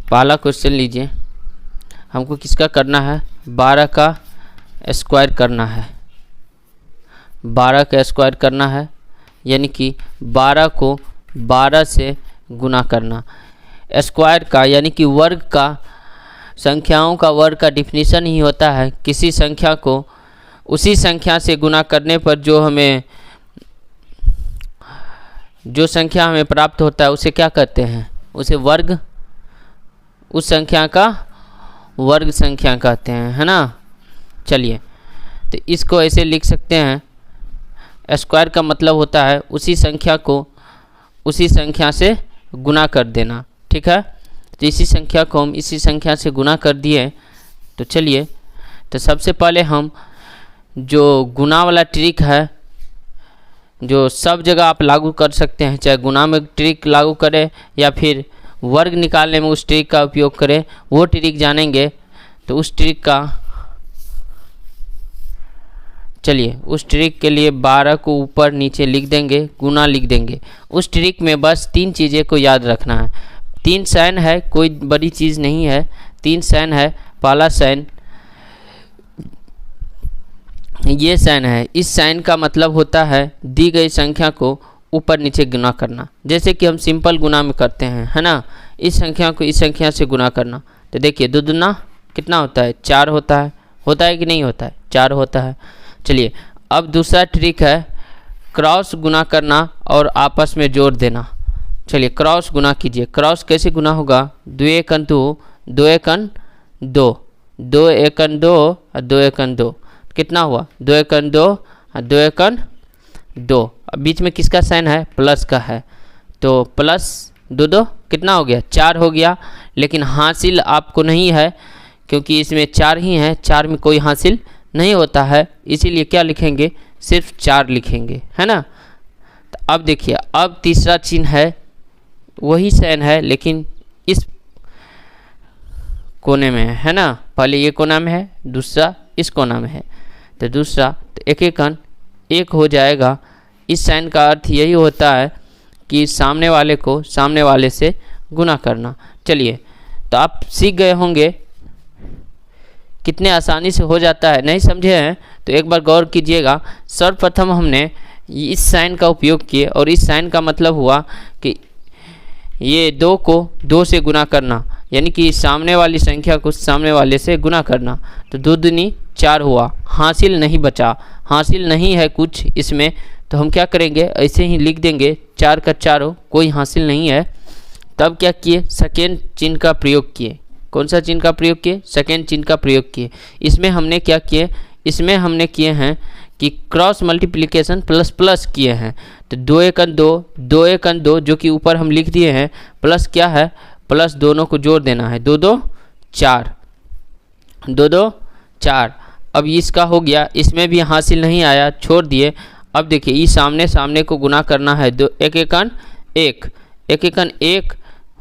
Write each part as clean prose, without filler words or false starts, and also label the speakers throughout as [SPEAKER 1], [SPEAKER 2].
[SPEAKER 1] पहला क्वेश्चन लीजिए, हमको किसका करना है, 12 का स्क्वायर करना है। 12 का स्क्वायर करना है यानी कि 12 को 12 से गुना करना। स्क्वायर का यानी कि वर्ग का, संख्याओं का वर्ग का डिफिनीशन ही होता है किसी संख्या को उसी संख्या से गुना करने पर जो संख्या हमें प्राप्त होता है उसे क्या कहते हैं, उसे वर्ग, उस संख्या का वर्ग संख्या कहते हैं, है ना। चलिए, तो इसको ऐसे लिख सकते हैं, स्क्वायर का मतलब होता है उसी संख्या को उसी संख्या से गुना कर देना, ठीक है। तो इसी संख्या को हम इसी संख्या से गुना कर दिए। तो चलिए, तो सबसे पहले हम जो गुना वाला ट्रिक है, जो सब जगह आप लागू कर सकते हैं, चाहे गुना में ट्रिक लागू करें या फिर वर्ग निकालने में उस ट्रिक का उपयोग करें, वो ट्रिक जानेंगे। तो उस ट्रिक का, चलिए उस ट्रिक के लिए 12 को ऊपर नीचे लिख देंगे, गुना लिख देंगे। उस ट्रिक में बस 3 चीज़ें को याद रखना है। 3 साइन है, कोई बड़ी चीज़ नहीं है। 3 साइन है। पहला साइन ये साइन है, इस साइन का मतलब होता है दी गई संख्या को ऊपर नीचे गुना करना, जैसे कि हम सिंपल गुना में करते हैं, है ना। इस संख्या को इस संख्या से गुना करना। तो देखिए, 2 दूना कितना होता है, 4 होता है कि नहीं होता है, 4 होता है। चलिए, अब दूसरा ट्रिक है क्रॉस गुना करना और आपस में जोड़ देना। चलिए, क्रॉस गुना कीजिए। क्रॉस कैसे गुना होगा, 2 एकन 2, 2 एकन 2, 2 एकन 2 और 2 एकन 2, कितना हुआ, 2 एकन 2 और 2 एकन 2। अब बीच में किसका साइन है, प्लस का है, तो प्लस 2 2 कितना हो गया, 4 हो गया। लेकिन हासिल आपको नहीं है क्योंकि इसमें 4 ही हैं, 4 में कोई हासिल नहीं होता है, इसीलिए क्या लिखेंगे, सिर्फ 4 लिखेंगे, है ना। तो अब देखिए, अब तीसरा चिन्ह है, वही साइन है लेकिन इस कोने में है ना। पहले ये कोना में है, दूसरा इस कोना में है। तो दूसरा, तो एक एकन 1 हो जाएगा। इस साइन का अर्थ यही होता है कि सामने वाले को सामने वाले से गुना करना। चलिए, तो आप सीख गए होंगे कितने आसानी से हो जाता है। नहीं समझे हैं तो एक बार गौर कीजिएगा। सर्वप्रथम हमने इस साइन का उपयोग किए और इस साइन का मतलब हुआ कि ये 2 को 2 से गुना करना, यानी कि सामने वाली संख्या को सामने वाले से गुना करना। तो 2 दूनी 4 हुआ, हासिल नहीं बचा, हासिल नहीं है कुछ इसमें, तो हम क्या करेंगे, ऐसे ही लिख देंगे 4 का 4, कोई हासिल नहीं है। तब क्या किए, सेकेंड चिन्ह का प्रयोग किए। कौन सा चिन्ह का प्रयोग किए, सेकेंड चिन्ह का प्रयोग किए। इसमें हमने क्या किए, इसमें हमने किए हैं कि क्रॉस मल्टीप्लिकेशन प्लस प्लस किए हैं। तो 2 एकन 2, 2 एकन 2 जो कि ऊपर हम लिख दिए हैं, प्लस क्या है, प्लस दोनों को जोड़ देना है, 2 2 4, 2 2 4। अब इसका हो गया, इसमें भी हासिल नहीं आया, छोड़ दिए। अब देखिए, ये सामने सामने को गुना करना है, 2 1 एकन 1, 1 एकन 1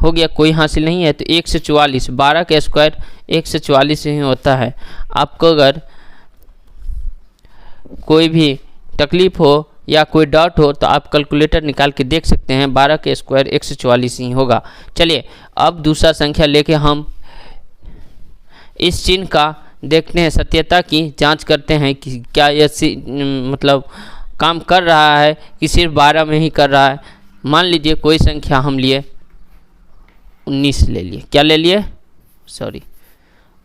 [SPEAKER 1] हो गया, कोई हासिल नहीं है। तो 1 से 44, 12 का स्क्वायर 1 से 44 ही होता है। आपको अगर कोई भी तकलीफ हो या कोई डाउट हो तो आप कैलकुलेटर निकाल के देख सकते हैं, 12 का स्क्वायर 1 से 44 ही होगा। चलिए, अब दूसरा संख्या लेके हम इस चिन्ह का देखते हैं, सत्यता की जांच करते हैं कि क्या यह मतलब काम कर रहा है कि सिर्फ 12 में ही कर रहा है। मान लीजिए कोई संख्या हम लिए 19 ले लिए, क्या ले लिए, सॉरी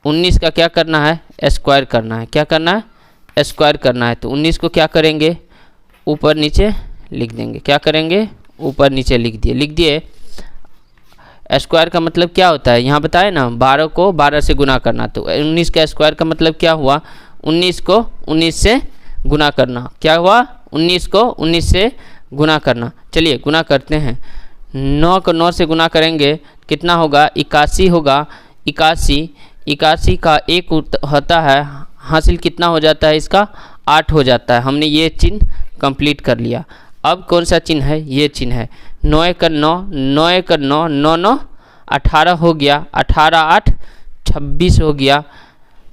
[SPEAKER 1] 19 का क्या करना है, स्क्वायर करना है। क्या करना है, स्क्वायर करना है। तो 19 को क्या करेंगे, ऊपर नीचे लिख देंगे। क्या करेंगे, ऊपर नीचे लिख दिए। स्क्वायर का मतलब क्या होता है, यहाँ बताए ना, 12 को 12 से गुना करना। तो 19 का स्क्वायर का मतलब क्या हुआ, 19 को 19 से गुना करना। क्या हुआ, 19 को 19 से गुना करना। चलिए गुना करते हैं। 9 को 9 से गुना करेंगे, कितना होगा, 81 होगा। 81 का 1 होता है, हासिल कितना हो जाता है इसका, 8 हो जाता है। हमने ये चिन्ह कंप्लीट कर लिया। अब कौन सा चिन्ह है, ये चिन्ह है। 9 एकन 9, 9 एकन 9, 9 9 18 हो गया, 18 8 26 हो गया,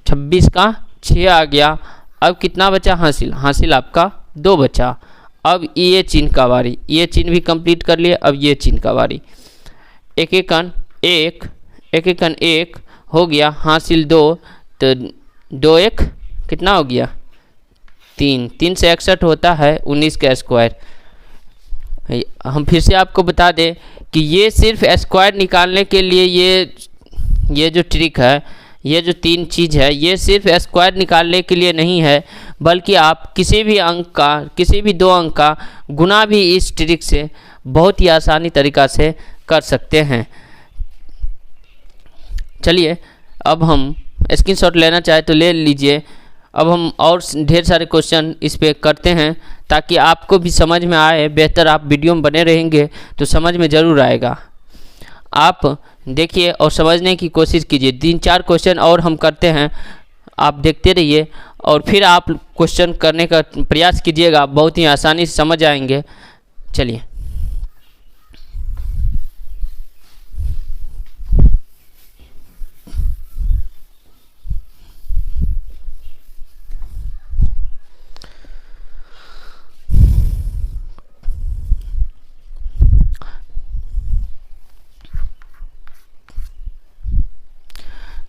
[SPEAKER 1] 26 का 6 आ गया। अब कितना बचा, हासिल आपका 2 बचा। अब ये चिन्ह का बारी, ये चिन्ह भी कंप्लीट कर लिए। अब ये चिन्ह का बारी, 1 एकन 1, एक एकन एक हो गया, हासिल 2, तो 2 एक कितना हो गया 3, 3 से 61 होता है 19 का स्क्वायर। हम फिर से आपको बता दें कि ये सिर्फ स्क्वायर निकालने के लिए ये जो ट्रिक है, ये जो 3 चीज़ है, ये सिर्फ स्क्वायर निकालने के लिए नहीं है, बल्कि आप किसी भी अंक का, किसी भी 2 अंक का गुना भी इस ट्रिक से बहुत ही आसानी तरीक़ा से कर सकते हैं। चलिए अब हम स्क्रीनशॉट लेना चाहे तो ले लीजिए। अब हम और ढेर सारे क्वेश्चन इस पे करते हैं ताकि आपको भी समझ में आए। बेहतर आप वीडियो में बने रहेंगे तो समझ में ज़रूर आएगा। आप देखिए और समझने की कोशिश कीजिए। 3-4 क्वेश्चन और हम करते हैं, आप देखते रहिए और फिर आप क्वेश्चन करने का प्रयास कीजिएगा, बहुत ही आसानी से समझ आएंगे। चलिए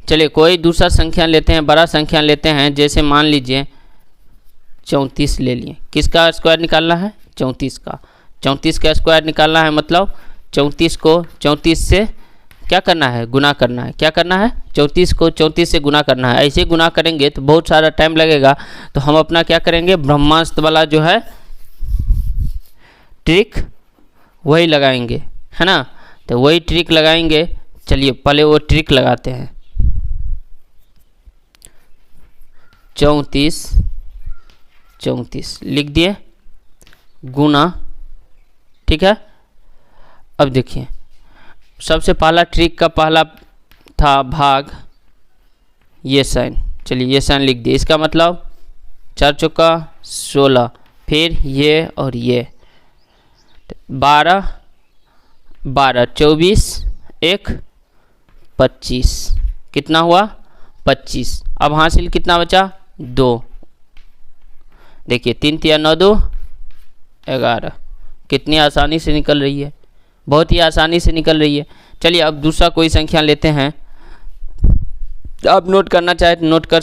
[SPEAKER 1] चलिए कोई दूसरा संख्या लेते हैं, बड़ा संख्या लेते हैं। जैसे मान लीजिए 34 ले लिए। किसका स्क्वायर निकालना है? 34 का। 34 का स्क्वायर निकालना है, मतलब 34 को 34 से क्या करना है? गुना करना है। क्या करना है? 34 को 34 से गुना करना है। ऐसे गुना करेंगे तो बहुत सारा टाइम लगेगा, तो हम अपना क्या करेंगे, ब्रह्मास्त्र वाला जो है ट्रिक वही लगाएंगे, है ना। तो वही ट्रिक लगाएंगे। चलिए पहले वो ट्रिक लगाते हैं। 34 लिख दिए, गुना, ठीक है। अब देखिए सबसे पहला ट्रिक का पहला था भाग, ये साइन। चलिए ये साइन लिख दिए। इसका मतलब 4 चौका 16, फिर ये और ये 12, 24, 1 25, कितना हुआ? 25। अब हासिल कितना बचा? 2। देखिए 3 3 9 2 11, कितनी आसानी से निकल रही है, बहुत ही आसानी से निकल रही है। चलिए अब दूसरा कोई संख्या लेते हैं। आप नोट करना चाहे तो नोट कर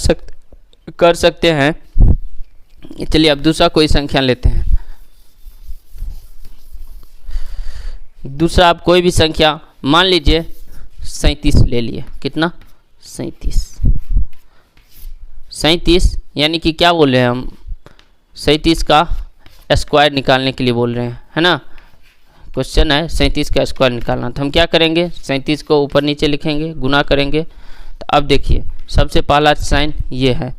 [SPEAKER 1] सकते हैं। चलिए अब दूसरा कोई संख्या लेते हैं। दूसरा आप कोई भी संख्या मान लीजिए 37 ले लिए। कितना? 37 यानी कि क्या बोल रहे हैं हम? 37 का स्क्वायर निकालने के लिए बोल रहे हैं, है ना। क्वेश्चन है 37 का स्क्वायर निकालना। तो हम क्या करेंगे, 37 को ऊपर नीचे लिखेंगे, गुना करेंगे। तो अब देखिए सबसे पहला साइन ये है,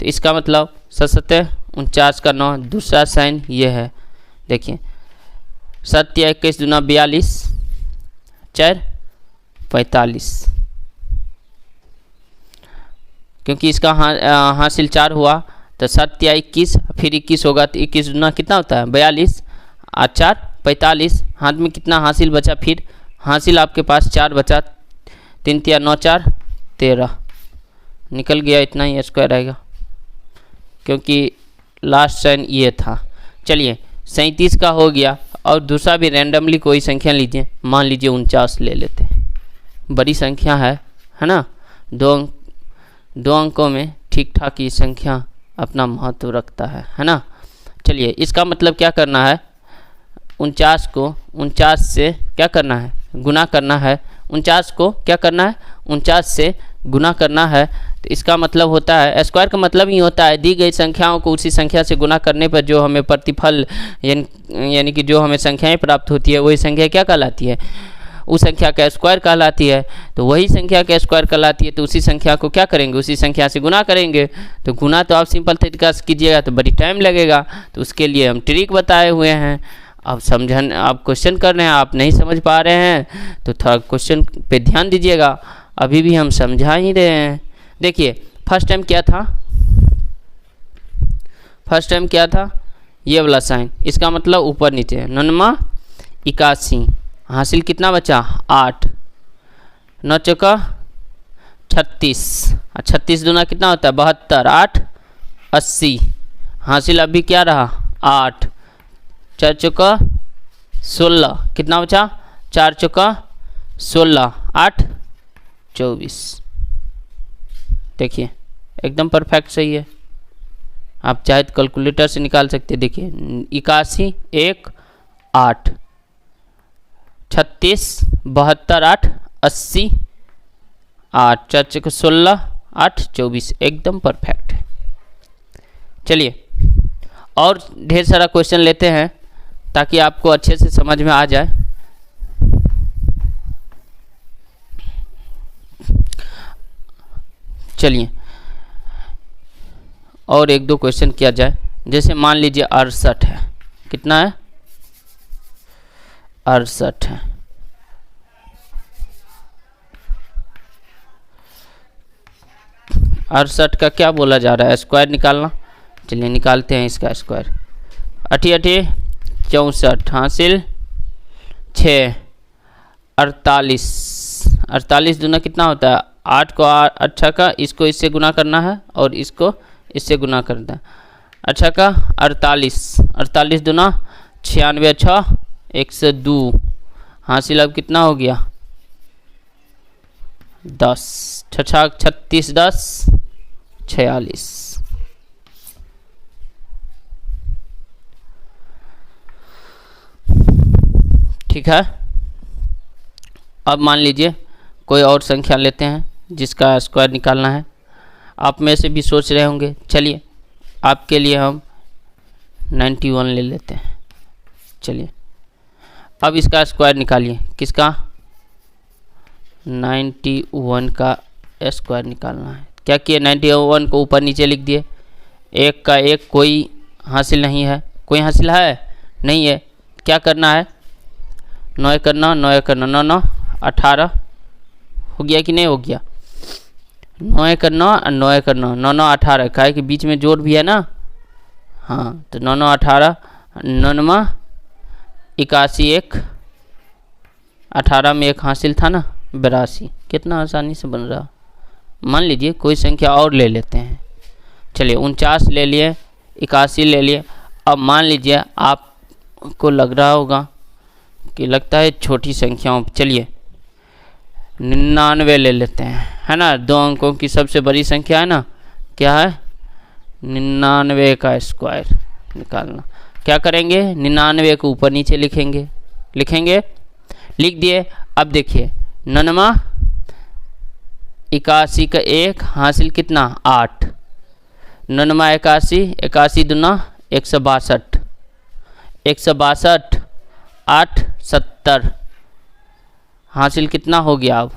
[SPEAKER 1] तो इसका मतलब 7 49 का 9। दूसरा साइन ये है, देखिए 7 21 दूना 42, 4 45, क्योंकि इसका हासिल 4 हुआ तो 7 या 21, फिर 21 होगा तो 21 दूना कितना होता है? 42 और 4 45। हाथ में कितना हासिल बचा? फिर हासिल आपके पास 4 बचा। 3 3 9 4 13 निकल गया। इतना ही स्क्वायर आएगा क्योंकि लास्ट साइन ये था। चलिए 37 का हो गया। और दूसरा भी रैंडमली कोई संख्या लीजिए। मान लीजिए 49 ले लेते हैं। बड़ी संख्या है ना। 2 अंकों में ठीक ठाक ही संख्या अपना महत्व रखता है ना। चलिए इसका मतलब क्या करना है, 49 को 49 से क्या करना है? गुना करना है। 49 को क्या करना है? 49 से गुना करना है। तो इसका मतलब होता है, स्क्वायर का मतलब ही होता है दी गई संख्याओं को उसी संख्या से गुना करने पर जो हमें प्रतिफल यानी कि जो हमें संख्याएं प्राप्त होती है वही संख्या क्या कहलाती है? उस संख्या का स्क्वायर कहलाती है। तो वही संख्या का स्क्वायर कहलाती है, तो उसी संख्या को क्या करेंगे? उसी संख्या से गुना करेंगे। तो गुना तो आप सिंपल तरीका से कीजिएगा तो बड़ी टाइम लगेगा, तो उसके लिए हम ट्रिक बताए हुए हैं। अब समझन, आप क्वेश्चन कर रहे हैं, आप नहीं समझ पा रहे हैं तो थोड़ा क्वेश्चन पे ध्यान दीजिएगा। अभी भी हम समझा ही रहे हैं। देखिए फर्स्ट टाइम क्या था? फर्स्ट टाइम क्या था? ये वाला साइन। इसका मतलब ऊपर नीचे 9 81, हासिल कितना बचा? 8। 9 चौका 36, 36 दूना कितना होता है? 72, 8 80, हासिल अभी क्या रहा? 8। 4 चौका 16, कितना बचा? 4 चौका 16, 8 24। देखिए एकदम परफेक्ट सही है। आप चाहे तो कैलकुलेटर से निकाल सकते हैं। देखिए 81 1 8 36 72 8 80 8 4 6 16 8 24 एकदम परफेक्ट है। चलिए और ढेर सारा क्वेश्चन लेते हैं ताकि आपको अच्छे से समझ में आ जाए। चलिए और एक दो क्वेश्चन किया जाए। जैसे मान लीजिए 68 है। कितना है? 68 है। अड़सठ का क्या बोला जा रहा है? स्क्वायर निकालना। चलिए निकालते हैं इसका स्क्वायर। 88 64 हासिल 6 48 48 दूना कितना होता है? 8 को 8 का इसको इससे गुना करना है और इसको इससे गुना करना है। 8 का 48 48 दूना 96 6 102 हासिल अब कितना हो गया? 10 6 36 10 46। ठीक है। अब मान लीजिए कोई और संख्या लेते हैं जिसका स्क्वायर निकालना है। आप में से भी सोच रहे होंगे। चलिए आपके लिए हम 91 ले लेते हैं। चलिए अब इसका स्क्वायर निकालिए। किसका? 91 का स्क्वायर निकालना है। क्या किए? 91 को ऊपर नीचे लिख दिए। एक का एक कोई हासिल नहीं है। कोई हासिल है? नहीं है। क्या करना है? 9 करना 9 करना 9 9 18 हो गया कि नहीं हो गया? 9 करना 9 करना 9 9 18 का है कि बीच में जोड़ भी है ना। हाँ तो 9 9 18 9 81 1 18 में एक हासिल था ना 82। कितना आसानी से बन रहा। मान लीजिए कोई संख्या और ले लेते हैं। चलिए 49 ले लिए 81 ले लिए। अब मान लीजिए आपको लग रहा होगा कि लगता है छोटी संख्याओं। चलिए 99 ले लेते हैं, है ना। 2 अंकों की सबसे बड़ी संख्या है ना। क्या है? 99 का स्क्वायर निकालना। क्या करेंगे? 99 को ऊपर नीचे लिखेंगे। लिख दिए। अब देखिए 99 81 का 1 हासिल कितना? 8 99 81 81 दूना 162 162 8 70 हासिल कितना हो गया? अब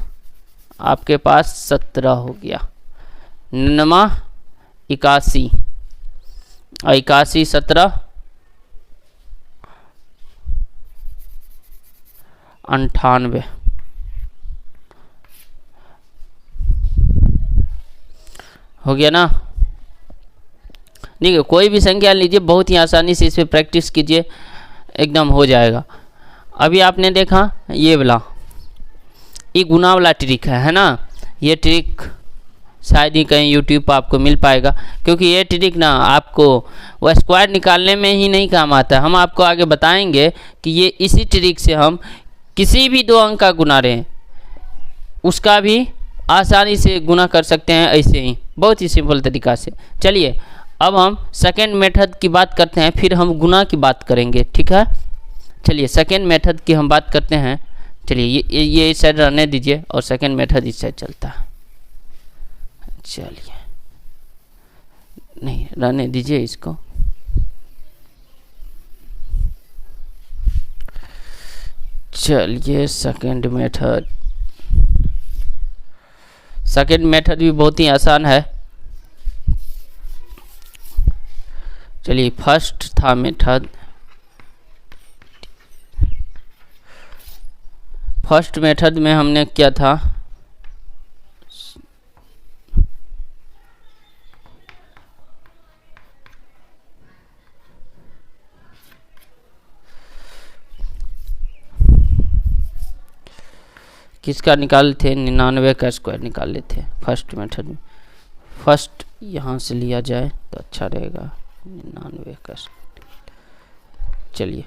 [SPEAKER 1] आपके पास 17 हो गया। 99 81 और 81 17 98 हो गया ना। देखिए कोई भी संख्या लीजिए, बहुत ही आसानी से इस पर प्रैक्टिस कीजिए, एकदम हो जाएगा। अभी आपने देखा ये वाला, ये गुना वाला ट्रिक है ना। ये ट्रिक शायद ही कहीं यूट्यूब पर आपको मिल पाएगा, क्योंकि ये ट्रिक ना आपको वह स्क्वायर निकालने में ही नहीं काम आता है। हम आपको आगे बताएंगे कि ये इसी ट्रिक से हम किसी भी 2 अंक का गुना रहे उसका भी आसानी से गुना कर सकते हैं, ऐसे ही बहुत ही सिंपल तरीका से। चलिए अब हम सेकेंड मेथड की बात करते हैं, फिर हम गुना की बात करेंगे। ठीक है। चलिए सेकेंड मेथड की हम बात करते हैं। चलिए ये इस साइड रहने दीजिए और सेकेंड मेथड इस साइड चलता है। चलिए नहीं रहने दीजिए इसको। चलिए सेकेंड मेथड भी बहुत ही आसान है। चलिए फर्स्ट था मेथड। फर्स्ट मेथड में हमने क्या था, किसका निकाले थे? 99 का स्क्वायर निकाले थे फर्स्ट मेथड में। फर्स्ट यहाँ से लिया जाए तो अच्छा रहेगा। 99 का। चलिए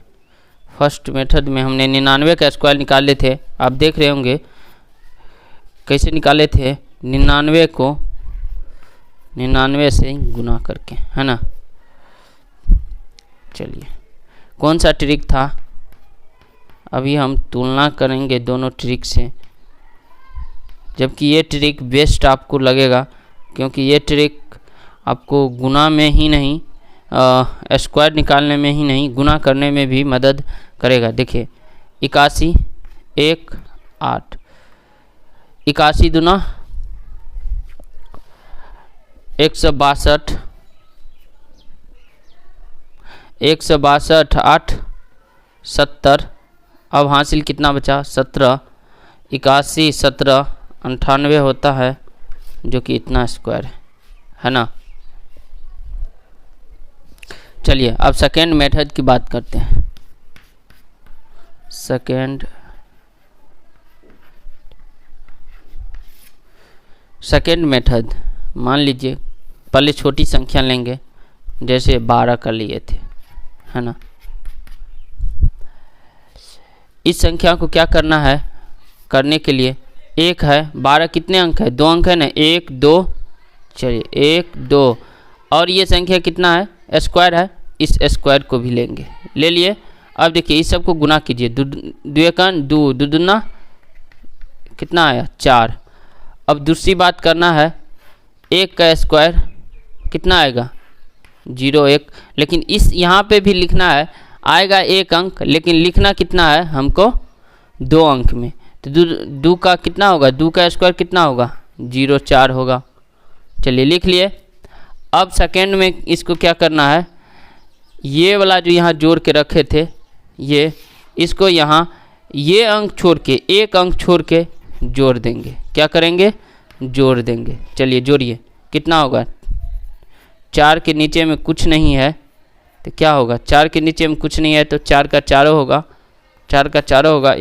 [SPEAKER 1] फर्स्ट मेथड में हमने 99 का स्क्वायर निकाले थे। आप देख रहे होंगे कैसे निकाले थे? 99 को 99 से गुना करके, है ना। चलिए, कौन सा ट्रिक था? अभी हम तुलना करेंगे दोनों ट्रिक से, जबकि ये ट्रिक बेस्ट आपको लगेगा, क्योंकि ये ट्रिक आपको गुना में ही नहीं, स्क्वायर निकालने में ही नहीं, गुना करने में भी मदद करेगा। देखिए, 81 1 8, 81 दूना 162, 162 8 70। अब हासिल कितना बचा? 17। 81 17 98 होता है, जो कि इतना स्क्वायर है ना। चलिए, अब सेकेंड मेथड की बात करते हैं। सेकेंड मेथड, मान लीजिए पहले छोटी संख्या लेंगे, जैसे 12 का लिए थे, है ना। इस संख्या को क्या करना है? करने के लिए एक है, 12 कितने अंक है? 2 अंक है ना, 1 2। चलिए 1 2, और ये संख्या कितना है? स्क्वायर है, इस स्क्वायर को भी लेंगे, ले लिए। अब देखिए, इस सब को गुना कीजिए, 2 एकन 2, 2 दूना कितना आया? 4। अब दूसरी बात करना है, 1 का स्क्वायर कितना आएगा? 0 1, लेकिन इस यहाँ पे भी लिखना है, आएगा 1 अंक, लेकिन लिखना कितना है हमको? 2 अंक में। तो 2 का कितना होगा? 2 का स्क्वायर कितना होगा? 0 4 होगा। चलिए, लिख लिए। अब सेकेंड में इसको क्या करना है? ये वाला जो यहाँ जोड़ के रखे थे, ये इसको यहाँ ये अंक छोड़ के, 1 अंक छोड़ के जोड़ देंगे। क्या करेंगे? जोड़ देंगे। चलिए जोड़िए, कितना होगा? 4 के नीचे में कुछ नहीं है तो क्या होगा? 4 के नीचे में कुछ नहीं है तो 4 का 4 होगा, 4 का 4 होगा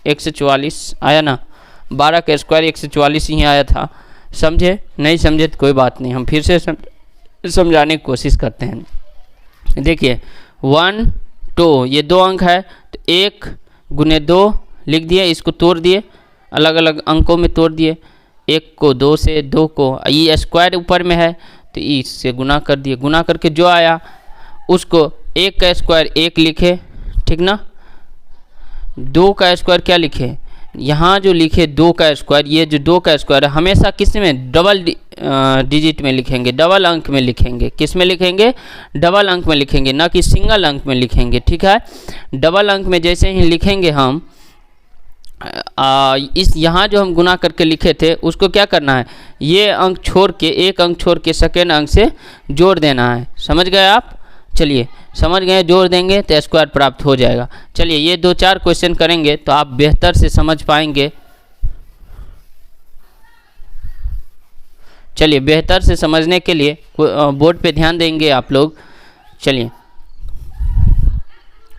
[SPEAKER 1] 144 आया ना। 12 का स्क्वायर 144 ही आया था। समझे? नहीं समझे तो कोई बात नहीं, हम फिर से समझाने की कोशिश करते हैं। देखिए 1 2, ये 2 अंक है तो 1 गुने 2 लिख दिए, इसको तोड़ दिए, अलग अलग अंकों में तोड़ दिए। 1 को 2 से, 2 को, ये स्क्वायर ऊपर में है तो इससे गुना कर दिए। गुना करके जो आया उसको 1 का स्क्वायर 1 लिखे, ठीक ना। 2 का स्क्वायर क्या लिखे? यहाँ जो लिखे 2 का स्क्वायर, ये जो 2 का स्क्वायर है हमेशा किस में? डबल डिजिट में लिखेंगे, डबल अंक में लिखेंगे। किस में लिखेंगे? डबल अंक में लिखेंगे, ना कि सिंगल अंक में लिखेंगे, ठीक है। डबल अंक में जैसे ही लिखेंगे हम, इस यहाँ जो हम गुना करके लिखे थे उसको क्या करना है? ये अंक छोड़ के, 1 अंक छोड़ के सेकेंड अंक से जोड़ देना है। समझ गए आप? चलिए, समझ गए, जोड़ देंगे तो स्क्वायर प्राप्त हो जाएगा। चलिए, ये 2-4 क्वेश्चन करेंगे तो आप बेहतर से समझ पाएंगे। चलिए, बेहतर से समझने के लिए बोर्ड पे ध्यान देंगे आप लोग। चलिए,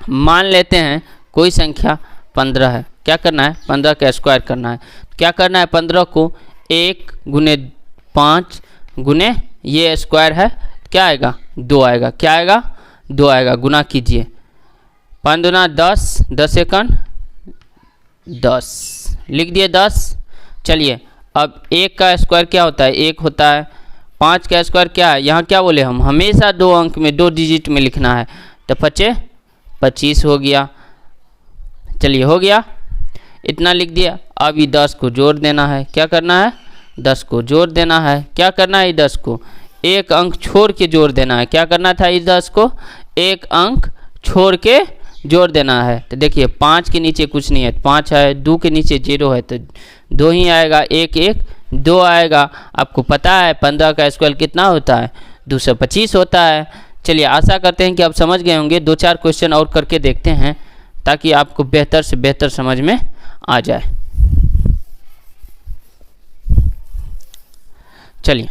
[SPEAKER 1] मान लेते हैं कोई संख्या 15 है। क्या करना है? 15 का स्क्वायर करना है। क्या करना है? 15 को 1 गुने 5 गुने ये स्क्वायर है, क्या आएगा? 2 आएगा। क्या आएगा? 2 आएगा। गुना कीजिए, 5 दूना 10, 10 एकन 10, लिख दिए 10। चलिए, अब 1 का स्क्वायर क्या होता है? 1 होता है। 5 का स्क्वायर क्या है? यहाँ क्या बोले हम? हमेशा 2 अंक में, 2 डिजिट में लिखना है। तो 25 25 हो गया। चलिए, हो गया, इतना लिख दिया। अब ये 10 को जोड़ देना है। क्या करना है? 10 को जोड़ देना है। क्या करना है? 10 को 1 अंक छोड़ के जोड़ देना है। क्या करना था? 10 को 1 अंक छोड़ के जोड़ देना है। तो देखिए, 5 के नीचे कुछ नहीं है, 5 है। 2 के नीचे 0 है तो 2 ही आएगा। 1 1 2 आएगा। आपको पता है 15 का स्क्वायर कितना होता है? 225 होता है। चलिए, आशा करते हैं कि आप समझ गए होंगे। 2-4 क्वेश्चन और करके देखते हैं ताकि आपको बेहतर से बेहतर समझ में आ जाए। चलिए,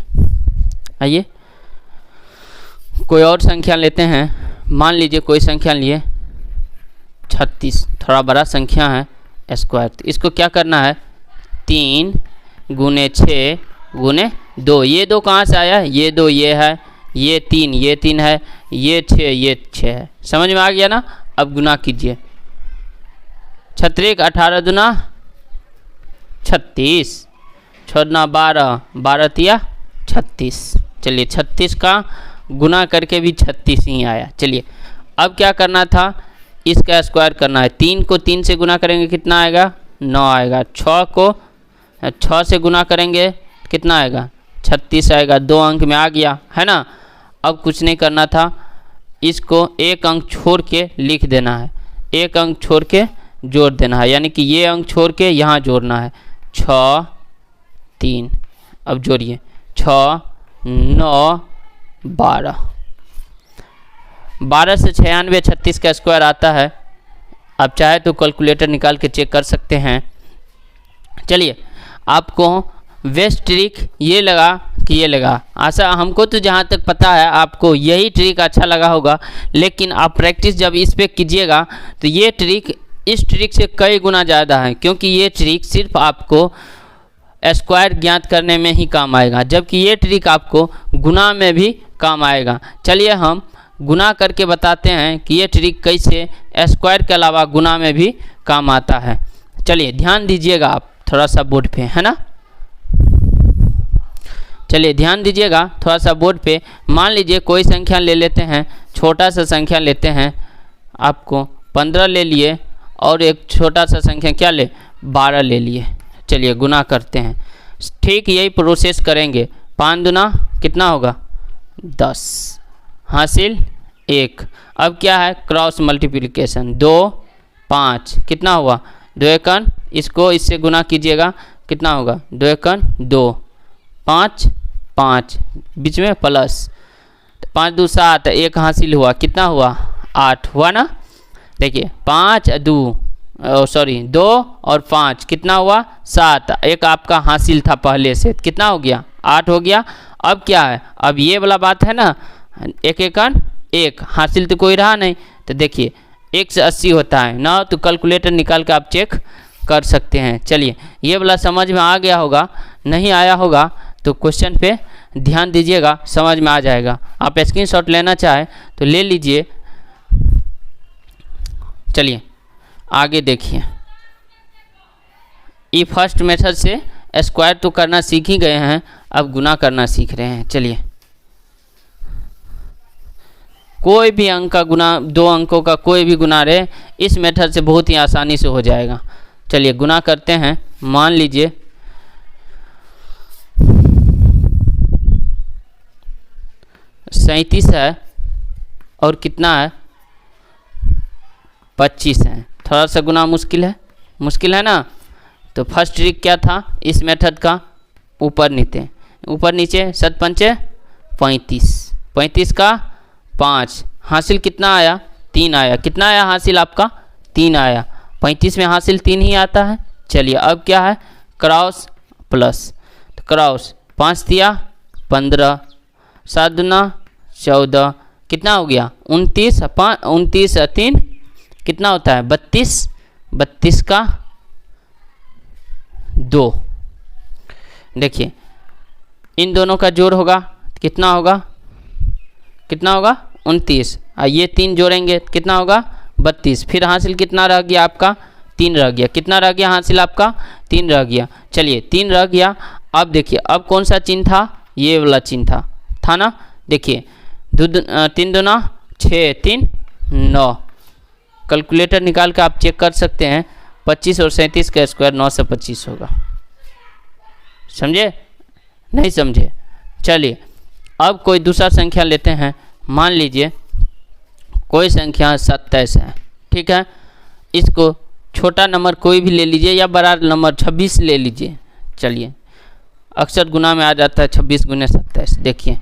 [SPEAKER 1] आइए कोई और संख्या लेते हैं। मान लीजिए कोई संख्या लिए 36, थोड़ा बड़ा संख्या है स्क्वायर। तो इसको क्या करना है? 3 गुने 6 गुने 2। ये 2 कहाँ से आया? ये 2 ये है, ये 3 ये 3 है, ये 6 ये 6 है। समझ में आ गया ना? अब गुना कीजिए। 36 18 दूना 36, छोड़ना 12, 12 तिया 36। चलिए 36 का गुना करके भी 36 ही आया। चलिए अब क्या करना था, इसका स्क्वायर करना है। 3 को 3 से गुना करेंगे कितना आएगा, 9 आएगा। 6 को 6 से गुना करेंगे कितना आएगा, 36 आएगा। 2 अंक में आ गया है ना। अब कुछ नहीं करना था, इसको एक अंक छोड़ के लिख देना है, एक अंक छोड़ के जोड़ देना है, यानी कि ये अंक छोड़ के यहाँ जोड़ना है। 6 3, अब जोड़िए 6 9 12, 12 से 96 36 का स्क्वायर आता है। आप चाहे तो कैलकुलेटर निकाल के चेक कर सकते हैं। चलिए आपको बेस्ट ट्रिक ये लगा कि ये लगा, आशा हमको तो जहाँ तक पता है आपको यही ट्रिक अच्छा लगा होगा, लेकिन आप प्रैक्टिस जब इस पे कीजिएगा तो ये ट्रिक इस ट्रिक से कई गुना ज़्यादा है, क्योंकि ये ट्रिक सिर्फ आपको स्क्वायर ज्ञात करने में ही काम आएगा, जबकि ये ट्रिक आपको गुना में भी काम आएगा। चलिए हम गुना करके बताते हैं कि ये ट्रिक कैसे स्क्वायर के अलावा गुना में भी काम आता है। चलिए ध्यान दीजिएगा आप थोड़ा सा बोर्ड पे, है ना। चलिए ध्यान दीजिएगा थोड़ा सा बोर्ड पे। मान लीजिए कोई संख्या ले लेते हैं, छोटा सा संख्या लेते हैं, आपको 15 ले लिए और एक छोटा सा संख्या क्या ले, 12 ले लिए। चलिए गुना करते हैं, ठीक यही प्रोसेस करेंगे। 5 दूना कितना होगा 10, हासिल 1। अब क्या है, क्रॉस मल्टीप्लिकेशन, 2 5 कितना हुआ 2 एकन, इसको इससे गुना कीजिएगा कितना होगा 2 एकन 2, 5 5 बीच में प्लस, 5 2 7, 1 हासिल हुआ कितना हुआ 8 हुआ ना। देखिए 5 2 और 5 कितना हुआ 7, एक आपका हासिल था पहले से, कितना हो गया 8 हो गया। अब क्या है, अब ये वाला बात है ना, 1 एकन 1 हासिल तो कोई रहा नहीं, तो देखिए 1 से 80 होता है ना, तो कैलकुलेटर निकाल के आप चेक कर सकते हैं। चलिए ये वाला समझ में आ गया होगा, नहीं आया होगा तो क्वेश्चन पे ध्यान दीजिएगा, समझ में आ जाएगा। आप स्क्रीनशॉट लेना चाहे तो ले लीजिए। चलिए आगे देखिए, ये फर्स्ट मेथड से स्क्वायर तो करना सीख ही गए हैं, अब गुना करना सीख रहे हैं। चलिए कोई भी अंक का गुना, 2 अंकों का कोई भी गुना रहे, इस मेथड से बहुत ही आसानी से हो जाएगा। चलिए गुना करते हैं। मान लीजिए 37 है और कितना है 25 है। थोड़ा सा गुना मुश्किल है ना। तो फर्स्ट ट्रिक क्या था इस मेथड का, ऊपर नीचे 7 पंचे 35, 35 का 5 हासिल कितना आया 3 आया। कितना आया हासिल आपका 3 आया, 35 में हासिल 3 ही आता है। चलिए अब क्या है, क्रॉस प्लस, तो क्रॉस 5 दिया 15, 7 दूना 14, कितना हो गया 29, 29 3 कितना होता है 32, 32 का 2। देखिए इन दोनों का जोड़ होगा कितना होगा 29, ये 3 जोड़ेंगे कितना होगा 32। फिर हासिल कितना रह गया आपका 3 रह गया। कितना रह गया हासिल आपका 3 रह गया। चलिए 3 रह गया। अब देखिए अब कौन सा चिन्ह था, ये वाला चिन्ह था ना। देखिए 3 दूना 6 3 9, कैलकुलेटर निकाल के आप चेक कर सकते हैं। 25 और 37 का स्क्वायर 9 से 25 होगा। समझे नहीं समझे। चलिए अब कोई दूसरा संख्या लेते हैं। मान लीजिए कोई संख्या 27 है, ठीक है। इसको छोटा नंबर कोई भी ले लीजिए या बड़ा नंबर 26 ले लीजिए। चलिए अक्सर गुना में आ जाता है 26 गुने 27। देखिए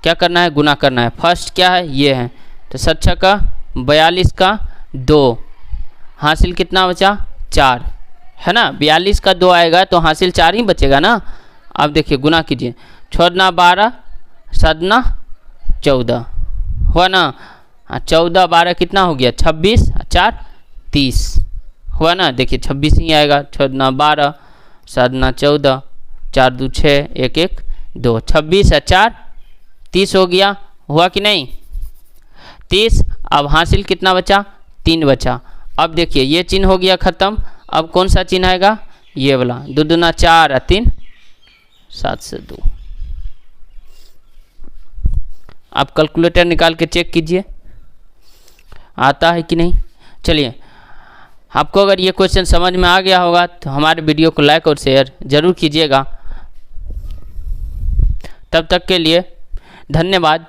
[SPEAKER 1] क्या करना है, गुना करना है। फर्स्ट क्या है, ये है, तो 7 का 42 का 2 हासिल कितना बचा 4, है ना। 42 का 2 आएगा तो हासिल 4 ही बचेगा ना। अब देखिए गुना कीजिए, छोड़ना 12 सदना 14 हुआ ना। 14 12 कितना हो गया 26, 4 30 हुआ ना। देखिए 26 ही आएगा। छोड़ना 12 सदना 14, 4 2 6 1 1 2, 26 है 4 30 हो गया। हुआ कि नहीं 30। अब हासिल कितना बचा 3 बचा। अब देखिए ये चिन्ह हो गया ख़त्म। अब कौन सा चिन्ह आएगा, ये वाला, 2 दूना 4 3 7 से 2। आप कैलकुलेटर निकाल के चेक कीजिए आता है कि नहीं। चलिए, आपको अगर ये क्वेश्चन समझ में आ गया होगा तो हमारे वीडियो को लाइक और शेयर ज़रूर कीजिएगा। तब तक के लिए धन्यवाद।